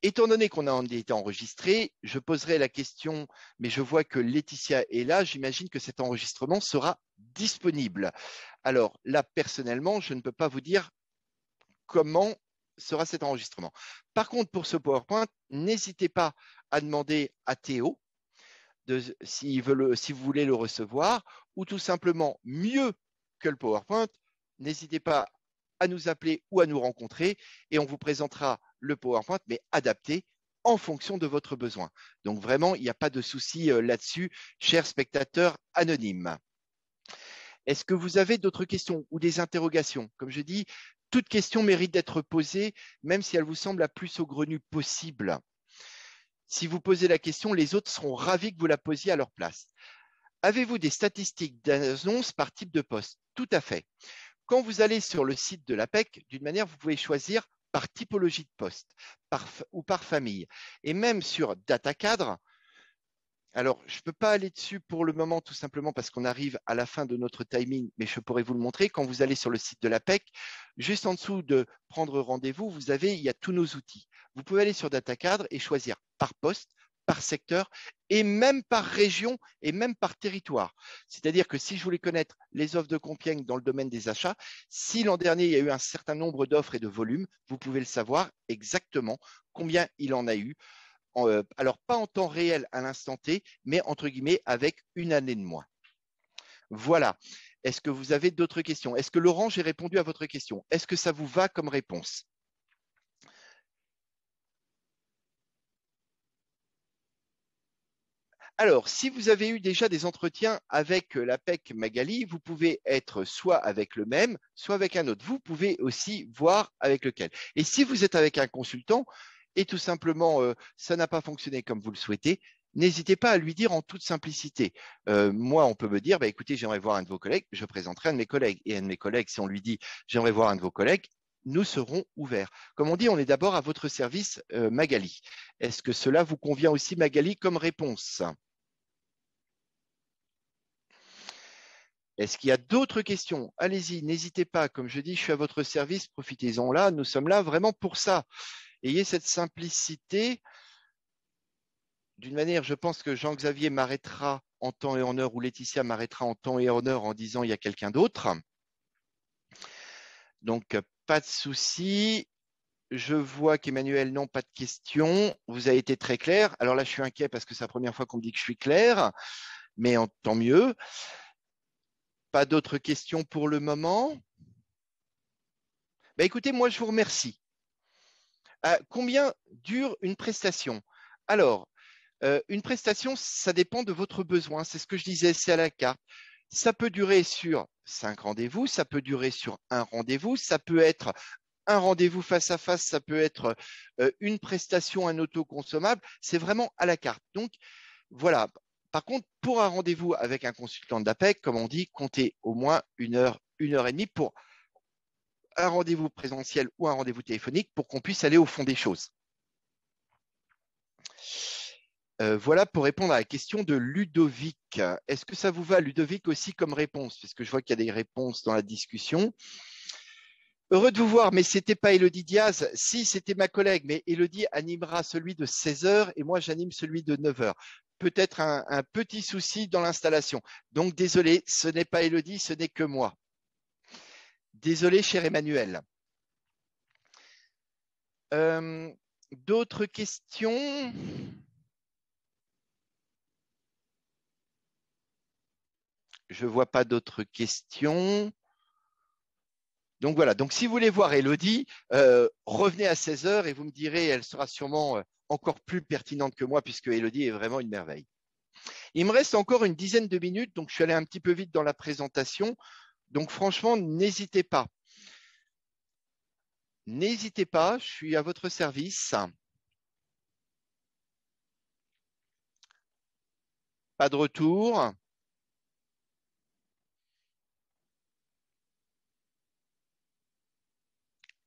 Étant donné qu'on a été enregistré, je poserai la question, mais je vois que Laetitia est là, j'imagine que cet enregistrement sera disponible. Alors là, personnellement, je ne peux pas vous dire comment sera cet enregistrement. Par contre, pour ce PowerPoint, n'hésitez pas à demander à Théo si vous voulez le recevoir, ou tout simplement, mieux que le PowerPoint, n'hésitez pas à nous appeler ou à nous rencontrer et on vous présentera le PowerPoint, mais adapté en fonction de votre besoin. Donc vraiment, il n'y a pas de souci là-dessus, chers spectateurs anonymes. Est-ce que vous avez d'autres questions ou des interrogations? Comme je dis, toute question mérite d'être posée, même si elle vous semble la plus saugrenue possible. Si vous posez la question, les autres seront ravis que vous la posiez à leur place. Avez-vous des statistiques d'annonces par type de poste? Tout à fait. Quand vous allez sur le site de l'APEC, d'une manière, vous pouvez choisir par typologie de poste ou par famille. Et même sur DataCadre, alors je ne peux pas aller dessus pour le moment tout simplement parce qu'on arrive à la fin de notre timing, mais je pourrais vous le montrer. Quand vous allez sur le site de l'APEC, juste en dessous de prendre rendez-vous, il y a tous nos outils. Vous pouvez aller sur DataCadre et choisir par poste, par secteur et même par région et même par territoire. C'est-à-dire que si je voulais connaître les offres de Compiègne dans le domaine des achats, si l'an dernier il y a eu un certain nombre d'offres et de volumes, vous pouvez le savoir exactement combien il en a eu. Alors pas en temps réel à l'instant T, mais entre guillemets avec une année de moins. Voilà. Est-ce que vous avez d'autres questions? Est-ce que Laurent, j'ai répondu à votre question? Est-ce que ça vous va comme réponse? Alors, si vous avez eu déjà des entretiens avec l'APEC Magali, vous pouvez être soit avec le même, soit avec un autre. Vous pouvez aussi voir avec lequel. Et si vous êtes avec un consultant et tout simplement ça n'a pas fonctionné comme vous le souhaitez, n'hésitez pas à lui dire en toute simplicité. Moi, on peut me dire, bah, écoutez, j'aimerais voir un de vos collègues, je présenterai un de mes collègues. Et un de mes collègues, si on lui dit, j'aimerais voir un de vos collègues, nous serons ouverts. Comme on dit, on est d'abord à votre service, Magali. Est-ce que cela vous convient aussi, Magali, comme réponse? Est-ce qu'il y a d'autres questions? Allez-y, n'hésitez pas. Comme je dis, je suis à votre service, profitez-en là. Nous sommes là vraiment pour ça. Ayez cette simplicité. D'une manière, je pense que Jean-Xavier m'arrêtera en temps et en heure, ou Laetitia m'arrêtera en temps et en heure en disant il y a quelqu'un d'autre. Donc, pas de souci. Je vois qu'Emmanuel, non, pas de questions. Vous avez été très clair. Alors là, je suis inquiet parce que c'est la première fois qu'on me dit que je suis clair, mais tant mieux. Pas d'autres questions pour le moment. Ben, écoutez, moi, je vous remercie. Combien dure une prestation? Alors, une prestation, ça dépend de votre besoin. C'est ce que je disais, c'est à la carte. Ça peut durer sur 5 rendez-vous, ça peut durer sur un rendez-vous, ça peut être un rendez-vous face à face, ça peut être une prestation, un autoconsommable. C'est vraiment à la carte. Donc, voilà. Par contre, pour un rendez-vous avec un consultant d'APEC, comme on dit, comptez au moins 1 heure et demie pour un rendez-vous présentiel ou un rendez-vous téléphonique pour qu'on puisse aller au fond des choses. Voilà pour répondre à la question de Ludovic. Est-ce que ça vous va, Ludovic, aussi comme réponse? Parce que je vois qu'il y a des réponses dans la discussion. Heureux de vous voir, mais ce n'était pas Élodie Diaz. Si, c'était ma collègue, mais Élodie animera celui de 16 heures et moi, j'anime celui de 9 heures. Peut-être un petit souci dans l'installation. Donc, désolé, ce n'est pas Élodie, ce n'est que moi. Désolé, cher Emmanuel. D'autres questions? Je ne vois pas d'autres questions. Donc voilà, donc si vous voulez voir Élodie, revenez à 16 heures et vous me direz, elle sera sûrement encore plus pertinente que moi puisque Élodie est vraiment une merveille. Il me reste encore une dizaine de minutes, donc je suis allé un petit peu vite dans la présentation. Donc franchement, n'hésitez pas. N'hésitez pas, je suis à votre service. Pas de retour.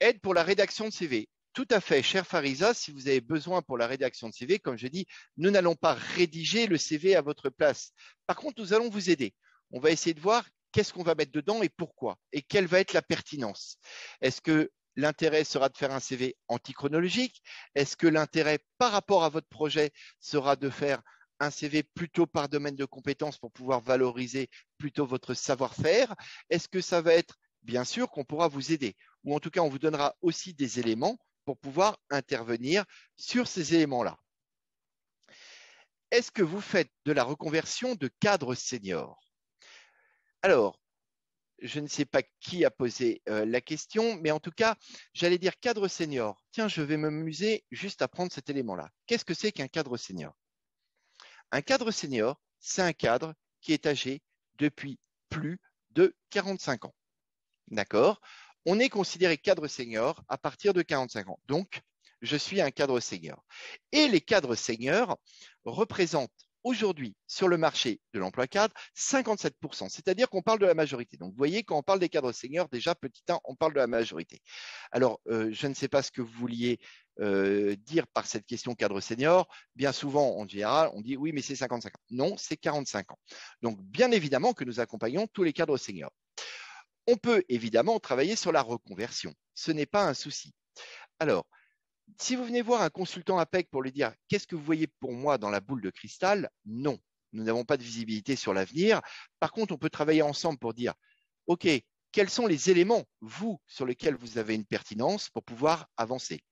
Aide pour la rédaction de CV. Tout à fait, cher Farisa, si vous avez besoin pour la rédaction de CV, comme je dis, nous n'allons pas rédiger le CV à votre place. Par contre, nous allons vous aider. On va essayer de voir qu'est-ce qu'on va mettre dedans et pourquoi, et quelle va être la pertinence. Est-ce que l'intérêt sera de faire un CV antichronologique? Est-ce que l'intérêt par rapport à votre projet sera de faire un CV plutôt par domaine de compétences pour pouvoir valoriser plutôt votre savoir-faire? Est-ce que ça va être, bien sûr, qu'on pourra vous aider, ou en tout cas, on vous donnera aussi des éléments pour pouvoir intervenir sur ces éléments-là. Est-ce que vous faites de la reconversion de cadre senior? Alors, je ne sais pas qui a posé la question, mais en tout cas, j'allais dire cadre senior. Tiens, je vais m'amuser juste à prendre cet élément-là. Qu'est-ce que c'est qu'un cadre senior? Un cadre senior, c'est un cadre qui est âgé depuis plus de 45 ans. D'accord? On est considéré cadre senior à partir de 45 ans. Donc, je suis un cadre senior. Et les cadres seniors représentent aujourd'hui sur le marché de l'emploi cadre 57%, c'est-à-dire qu'on parle de la majorité. Donc, vous voyez, quand on parle des cadres seniors, déjà, petit 1, on parle de la majorité. Alors, je ne sais pas ce que vous vouliez dire par cette question cadre senior. Bien souvent, en général, on dit oui, mais c'est 55 ans. Non, c'est 45 ans. Donc, bien évidemment que nous accompagnons tous les cadres seniors. On peut évidemment travailler sur la reconversion. Ce n'est pas un souci. Alors, si vous venez voir un consultant APEC pour lui dire « Qu'est-ce que vous voyez pour moi dans la boule de cristal ?» Non, nous n'avons pas de visibilité sur l'avenir. Par contre, on peut travailler ensemble pour dire « Ok, quels sont les éléments, vous, sur lesquels vous avez une pertinence pour pouvoir avancer ?»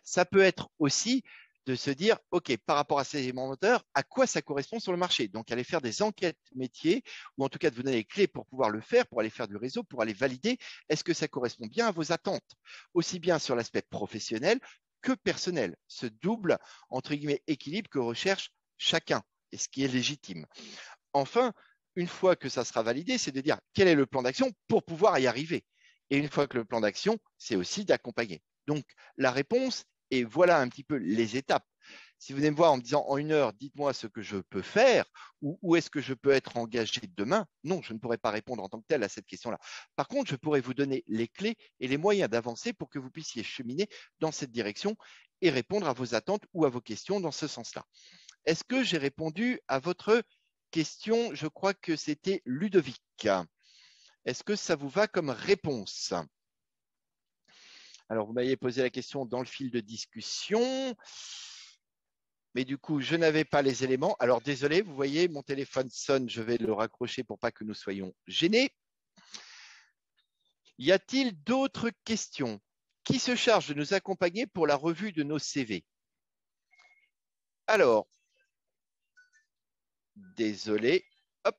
Ça peut être aussi de se dire, OK, par rapport à ces éléments moteurs, à quoi ça correspond sur le marché? Donc, aller faire des enquêtes métiers, ou en tout cas de vous donner les clés pour pouvoir le faire, pour aller faire du réseau, pour aller valider, est-ce que ça correspond bien à vos attentes? Aussi bien sur l'aspect professionnel que personnel. Ce double, entre guillemets, équilibre que recherche chacun, et ce qui est légitime. Enfin, une fois que ça sera validé, c'est de dire quel est le plan d'action pour pouvoir y arriver. Et une fois que le plan d'action, c'est aussi d'accompagner. Donc, la réponse, et voilà un petit peu les étapes. Si vous venez me voir en me disant en 1 heure, dites-moi ce que je peux faire ou où est-ce que je peux être engagé demain, non, je ne pourrais pas répondre en tant que tel à cette question-là. Par contre, je pourrais vous donner les clés et les moyens d'avancer pour que vous puissiez cheminer dans cette direction et répondre à vos attentes ou à vos questions dans ce sens-là. Est-ce que j'ai répondu à votre question. Je crois que c'était Ludovic. Est-ce que ça vous va comme réponse? Alors, vous m'aviez posé la question dans le fil de discussion. Mais du coup, je n'avais pas les éléments. Alors, désolé, vous voyez, mon téléphone sonne. Je vais le raccrocher pour pas que nous soyons gênés. Y a-t-il d'autres questions? Qui se charge de nous accompagner pour la revue de nos CV? Alors, désolé, hop,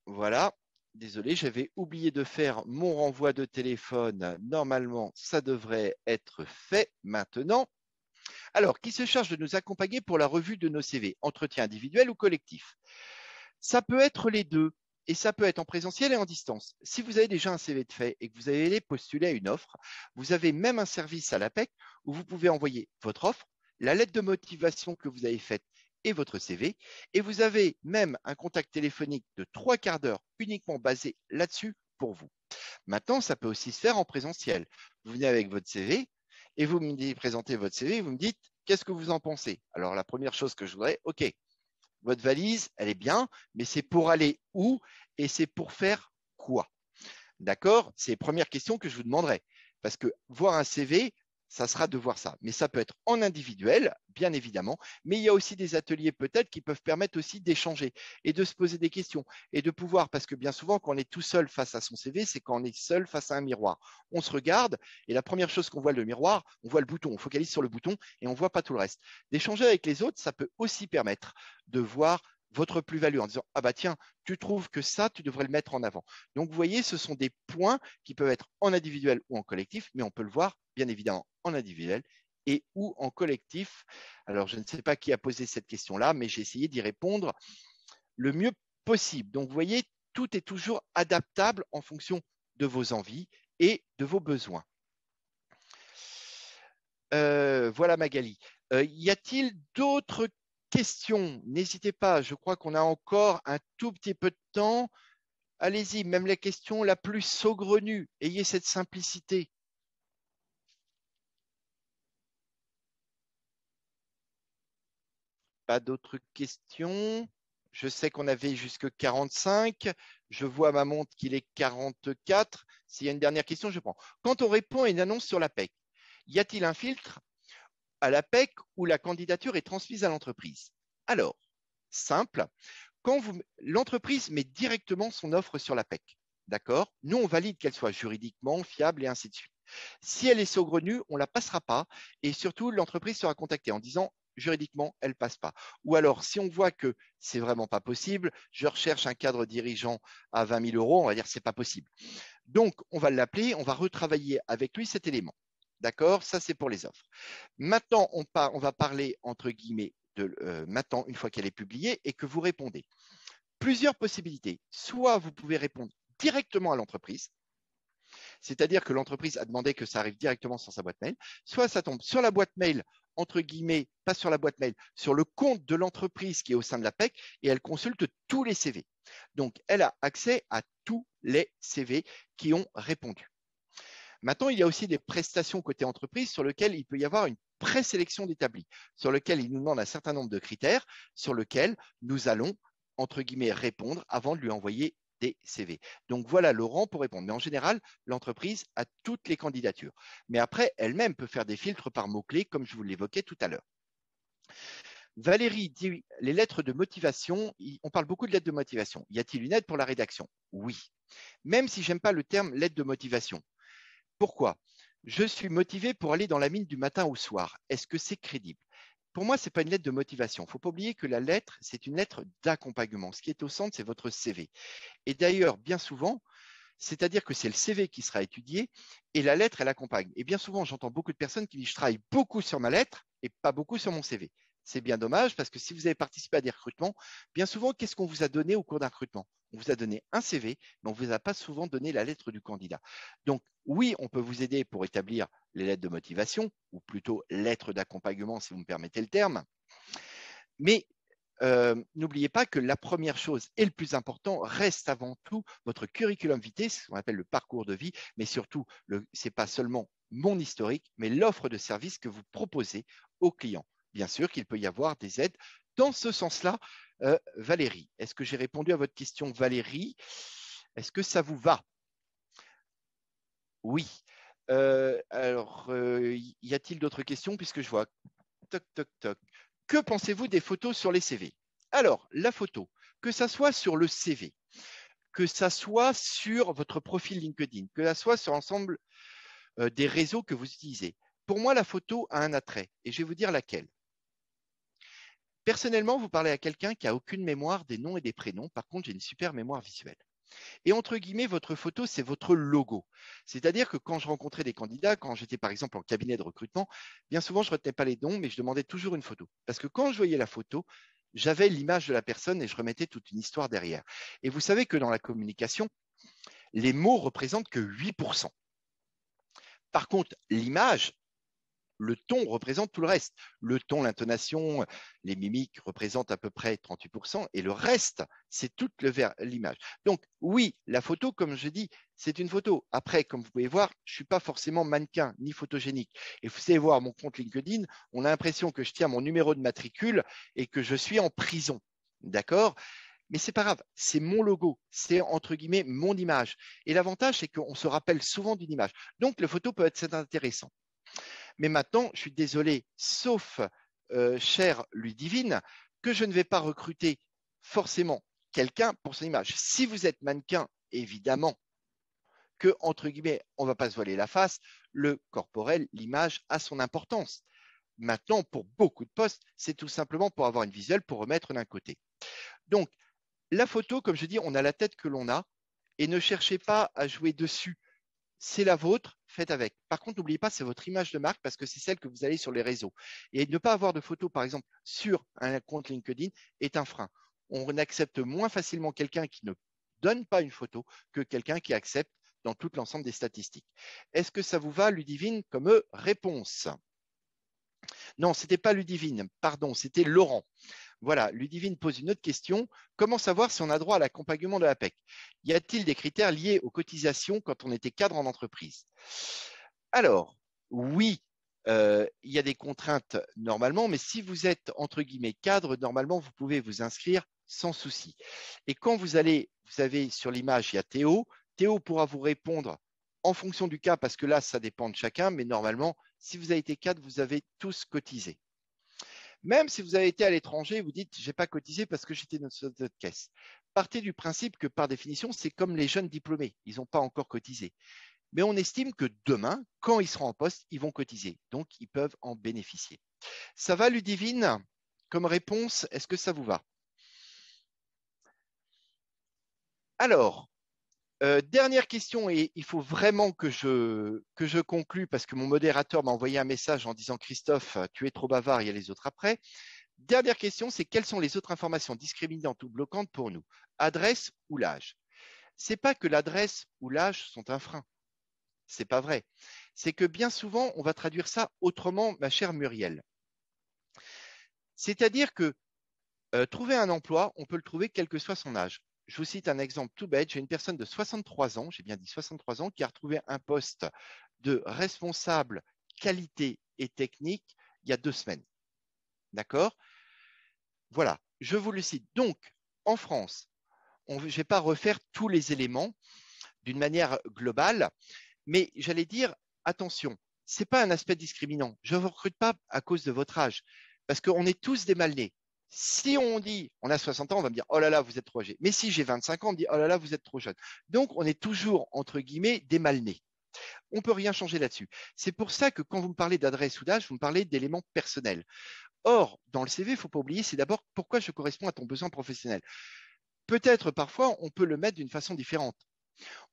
voilà. Désolé, j'avais oublié de faire mon renvoi de téléphone. Normalement, ça devrait être fait maintenant. Alors, qui se charge de nous accompagner pour la revue de nos CV? Entretien individuel ou collectif? Ça peut être les deux. Et ça peut être en présentiel et en distance. Si vous avez déjà un CV de fait et que vous allez postuler à une offre, vous avez même un service à l'APEC où vous pouvez envoyer votre offre, la lettre de motivation que vous avez faite et votre CV. Et vous avez même un contact téléphonique de 3/4 d'heure uniquement basé là-dessus pour vous. Maintenant, ça peut aussi se faire en présentiel. Vous venez avec votre CV et vous me présentez votre CV et vous me dites qu'est-ce que vous en pensez. Alors, la première chose que je voudrais, OK, votre valise, elle est bien, mais c'est pour aller où et c'est pour faire quoi? D'accord? C'est les premières questions que je vous demanderai. Parce que voir un CV, ça sera de voir ça. Mais ça peut être en individuel, bien évidemment. Mais il y a aussi des ateliers peut-être qui peuvent permettre aussi d'échanger et de se poser des questions et de pouvoir, parce que bien souvent, quand on est tout seul face à son CV, c'est quand on est seul face à un miroir. On se regarde et la première chose qu'on voit le miroir, on voit le bouton, on focalise sur le bouton et on ne voit pas tout le reste. D'échanger avec les autres, ça peut aussi permettre de voir votre plus-value en disant ah bah tiens, tu trouves que ça, tu devrais le mettre en avant. Donc vous voyez, ce sont des points qui peuvent être en individuel ou en collectif, mais on peut le voir bien évidemment en individuel et ou en collectif. Alors je ne sais pas qui a posé cette question-là, mais j'ai essayé d'y répondre le mieux possible. Donc vous voyez, tout est toujours adaptable en fonction de vos envies et de vos besoins. Voilà Magali. Y a-t-il d'autres questions? N'hésitez pas, je crois qu'on a encore un tout petit peu de temps. Allez-y, même la question la plus saugrenue, ayez cette simplicité. Pas d'autres questions? Je sais qu'on avait jusque 45. Je vois à ma montre qu'il est 44. S'il y a une dernière question, je prends. Quand on répond à une annonce sur l'APEC, y a-t-il un filtre à l'APEC où la candidature est transmise à l'entreprise? Alors, simple, quand l'entreprise met directement son offre sur l'APEC, d'accord? Nous, on valide qu'elle soit juridiquement fiable et ainsi de suite. Si elle est saugrenue, on ne la passera pas et surtout, l'entreprise sera contactée en disant juridiquement, elle ne passe pas. Ou alors, si on voit que c'est vraiment pas possible, je recherche un cadre dirigeant à 20 000 euros, on va dire c'est pas possible. Donc, on va l'appeler, on va retravailler avec lui cet élément. D'accord? Ça, c'est pour les offres. Maintenant, on va parler, entre guillemets, de maintenant, une fois qu'elle est publiée et que vous répondez. Plusieurs possibilités. Soit vous pouvez répondre directement à l'entreprise, c'est-à-dire que l'entreprise a demandé que ça arrive directement sur sa boîte mail, soit ça tombe sur la boîte mail, entre guillemets, pas sur la boîte mail, sur le compte de l'entreprise qui est au sein de la PEC et elle consulte tous les CV. Donc, elle a accès à tous les CV qui ont répondu. Maintenant, il y a aussi des prestations côté entreprise sur lesquelles il peut y avoir une présélection d'établis, sur lequel il nous demande un certain nombre de critères, sur lesquels nous allons, entre guillemets, répondre avant de lui envoyer des CV. Donc voilà Laurent pour répondre. Mais en général, l'entreprise a toutes les candidatures. Mais après, elle-même peut faire des filtres par mots-clés, comme je vous l'évoquais tout à l'heure. Valérie dit les lettres de motivation, on parle beaucoup de lettres de motivation. Y a-t-il une aide pour la rédaction? Oui. Même si j'aime pas le terme lettre de motivation. Pourquoi? Je suis motivé pour aller dans la mine du matin au soir. Est-ce que c'est crédible? Pour moi, ce n'est pas une lettre de motivation. Il ne faut pas oublier que la lettre, c'est une lettre d'accompagnement. Ce qui est au centre, c'est votre CV. Et d'ailleurs, bien souvent, c'est-à-dire que c'est le CV qui sera étudié et la lettre, elle accompagne. Et bien souvent, j'entends beaucoup de personnes qui disent je travaille beaucoup sur ma lettre et pas beaucoup sur mon CV. C'est bien dommage parce que si vous avez participé à des recrutements, bien souvent, qu'est-ce qu'on vous a donné au cours d'un recrutement? On vous a donné un CV, mais on ne vous a pas souvent donné la lettre du candidat. Donc, oui, on peut vous aider pour établir les lettres de motivation, ou plutôt lettres d'accompagnement, si vous me permettez le terme. Mais n'oubliez pas que la première chose et le plus important reste avant tout votre curriculum vitae, ce qu'on appelle le parcours de vie, mais surtout, ce n'est pas seulement mon historique, mais l'offre de service que vous proposez aux clients. Bien sûr qu'il peut y avoir des aides dans ce sens-là Valérie. Est-ce que j'ai répondu à votre question, Valérie? Est-ce que ça vous va? Oui. Alors, y a-t-il d'autres questions puisque je vois toc, toc, toc. Que pensez-vous des photos sur les CV? Alors, la photo, que ça soit sur le CV, que ça soit sur votre profil LinkedIn, que ça soit sur l'ensemble des réseaux que vous utilisez. Pour moi, la photo a un attrait et je vais vous dire laquelle. Personnellement, vous parlez à quelqu'un qui n'a aucune mémoire des noms et des prénoms. Par contre, j'ai une super mémoire visuelle. Et entre guillemets, votre photo, c'est votre logo. C'est-à-dire que quand je rencontrais des candidats, quand j'étais par exemple en cabinet de recrutement, bien souvent, je ne retenais pas les noms, mais je demandais toujours une photo. Parce que quand je voyais la photo, j'avais l'image de la personne et je remettais toute une histoire derrière. Et vous savez que dans la communication, les mots représentent que 8%. Par contre, l'image, le ton représente tout le reste. Le ton, l'intonation, les mimiques représentent à peu près 38% et le reste, c'est toute l'image. Donc oui, la photo, comme je dis, c'est une photo. Après, comme vous pouvez voir, je ne suis pas forcément mannequin ni photogénique. Et vous savez voir mon compte LinkedIn, on a l'impression que je tiens mon numéro de matricule et que je suis en prison. D'accord ? Mais c'est pas grave, c'est mon logo, c'est entre guillemets mon image. Et l'avantage, c'est qu'on se rappelle souvent d'une image. Donc, la photo peut être intéressant. Mais maintenant, je suis désolé, sauf chère Ludivine, que je ne vais pas recruter forcément quelqu'un pour son image. Si vous êtes mannequin, évidemment que, entre guillemets, on ne va pas se voiler la face, le corporel, l'image a son importance. Maintenant, pour beaucoup de postes, c'est tout simplement pour avoir une visuelle, pour remettre d'un côté. Donc, la photo, comme je dis, on a la tête que l'on a et ne cherchez pas à jouer dessus. C'est la vôtre, faites avec. Par contre, n'oubliez pas, c'est votre image de marque parce que c'est celle que vous allez sur les réseaux. Et ne pas avoir de photo, par exemple, sur un compte LinkedIn est un frein. On accepte moins facilement quelqu'un qui ne donne pas une photo que quelqu'un qui accepte dans tout l'ensemble des statistiques. Est-ce que ça vous va, Ludivine, comme réponse? Non, ce n'était pas Ludivine, pardon, c'était Laurent. Voilà, Ludivine pose une autre question. Comment savoir si on a droit à l'accompagnement de la PEC? Y a-t-il des critères liés aux cotisations quand on était cadre en entreprise? Alors, oui, il y a des contraintes normalement, mais si vous êtes entre guillemets cadre, normalement, vous pouvez vous inscrire sans souci. Et quand vous avez sur l'image, il y a Théo. Théo pourra vous répondre en fonction du cas, parce que là, ça dépend de chacun, mais normalement, si vous avez été cadre, vous avez tous cotisé. Même si vous avez été à l'étranger, vous dites, j'ai pas cotisé parce que j'étais dans notre caisse. Partez du principe que par définition, c'est comme les jeunes diplômés. Ils n'ont pas encore cotisé. Mais on estime que demain, quand ils seront en poste, ils vont cotiser. Donc, ils peuvent en bénéficier. Ça va, Ludivine? Comme réponse, est-ce que ça vous va? Alors, dernière question, et il faut vraiment que je conclue parce que mon modérateur m'a envoyé un message en disant Christophe, tu es trop bavard, il y a les autres après. Dernière question, c'est quelles sont les autres informations discriminantes ou bloquantes pour nous? Adresse ou l'âge? C'est pas que l'adresse ou l'âge sont un frein. C'est pas vrai. C'est que bien souvent, on va traduire ça autrement, ma chère Muriel. C'est-à-dire que trouver un emploi, on peut le trouver quel que soit son âge. Je vous cite un exemple tout bête. J'ai une personne de 63 ans, j'ai bien dit 63 ans, qui a retrouvé un poste de responsable qualité et technique il y a 2 semaines. D'accord? Voilà, je vous le cite. Donc, en France, je ne vais pas refaire tous les éléments d'une manière globale, mais j'allais dire, attention, ce n'est pas un aspect discriminant. Je ne vous recrute pas à cause de votre âge, parce qu'on est tous des mal-nés. Si on dit, on a 60 ans, on va me dire, oh là là, vous êtes trop âgé. Mais si j'ai 25 ans, on me dit, oh là là, vous êtes trop jeune. Donc, on est toujours, entre guillemets, des mal-nés. On ne peut rien changer là-dessus. C'est pour ça que quand vous me parlez d'adresse ou d'âge, vous me parlez d'éléments personnels. Or, dans le CV, il ne faut pas oublier, c'est d'abord pourquoi je corresponds à ton besoin professionnel. Peut-être parfois, on peut le mettre d'une façon différente.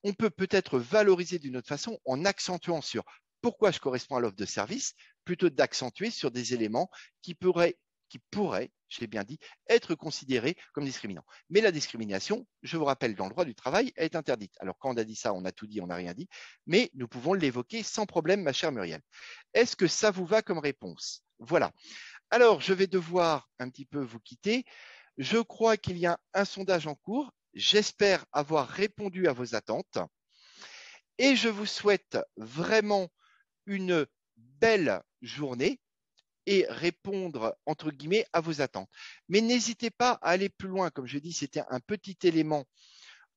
On peut peut-être valoriser d'une autre façon en accentuant sur pourquoi je corresponds à l'offre de service, plutôt d'accentuer sur des éléments qui pourraient, je l'ai bien dit, être considérés comme discriminants. Mais la discrimination, je vous rappelle, dans le droit du travail, est interdite. Alors quand on a dit ça, on a tout dit, on n'a rien dit, mais nous pouvons l'évoquer sans problème, ma chère Muriel. Est-ce que ça vous va comme réponse? Voilà. Alors, je vais devoir un petit peu vous quitter. Je crois qu'il y a un sondage en cours. J'espère avoir répondu à vos attentes. Et je vous souhaite vraiment une belle journée et répondre, entre guillemets, à vos attentes. Mais n'hésitez pas à aller plus loin. Comme je dis, c'était un petit élément,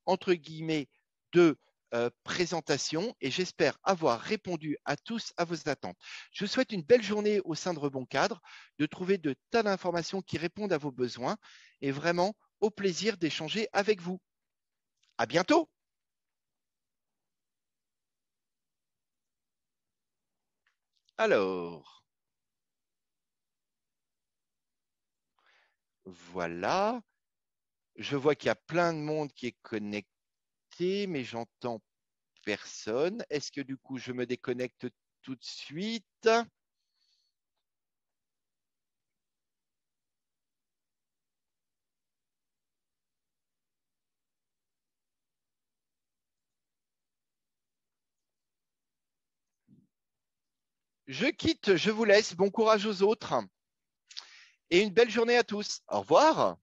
entre guillemets, de présentation et j'espère avoir répondu à tous à vos attentes. Je vous souhaite une belle journée au sein de Rebond Cadre, de trouver de tas d'informations qui répondent à vos besoins et vraiment au plaisir d'échanger avec vous. À bientôt. Alors, voilà. Je vois qu'il y a plein de monde qui est connecté, mais j'entends personne. Est-ce que du coup, je me déconnecte tout de suite? Je quitte, je vous laisse. Bon courage aux autres et une belle journée à tous. Au revoir.